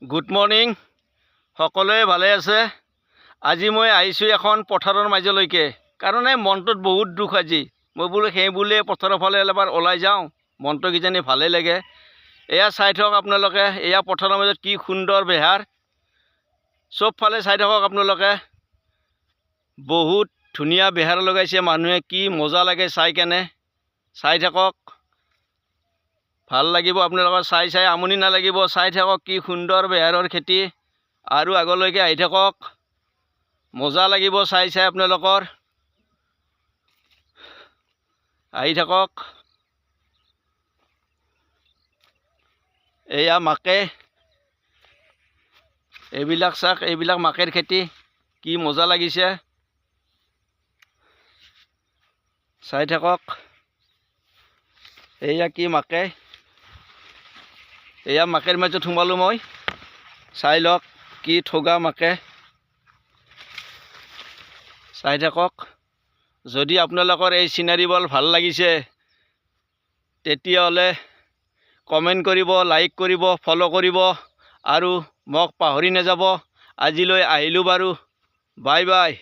Good morning সকলোৱে ভালে আছে। আজি মই আহিছোঁ এখন পথাৰৰ মাজলৈকে, কাৰণ এই মনটোত বহুত দুখ আজি। মই বোলো সেই বুলিয়ে পথাৰৰ ফালে এবাৰ ওলাই যাওঁ, মনটো কিজানি ভালেই লাগে। এয়া চাই থাকক আপোনালোকে, এয়া পথাৰৰ মাজত কি সুন্দৰ বেহাৰ, চবফালে চাই থাকক আপোনালোকে। বহুত ধুনীয়া বেহাৰ লগাইছে মানুহে, কি মজা লাগে চাই কেনে। চাই থাকক, ভাল লাগিব আপোনালোকৰ চাই আমনি নালাগিব। চাই থাকক কি সুন্দৰ বেহাৰৰ খেতি, আৰু আগলৈকে আহি থাকক, মজা লাগিব চাই আপোনালোকৰ। আহি থাকক। এয়া মাকে, এইবিলাক চাওক, এইবিলাক মাকেৰ খেতি, কি মজা লাগিছে চাই থাকক। এয়া কি মাকে, এয়া মাকেৰ মাজত সোমালোঁ মই, চাই লওক কি ঠগা মাকে। চাই থাকক। যদি আপোনালোকৰ এই চিনাৰীবোৰ ভাল লাগিছে তেতিয়াহ'লে কমেণ্ট কৰিব, লাইক কৰিব, ফ'ল' কৰিব, আৰু মোক পাহৰি নাযাব। আজিলৈ আহিলোঁ বাৰু, বাই বাই।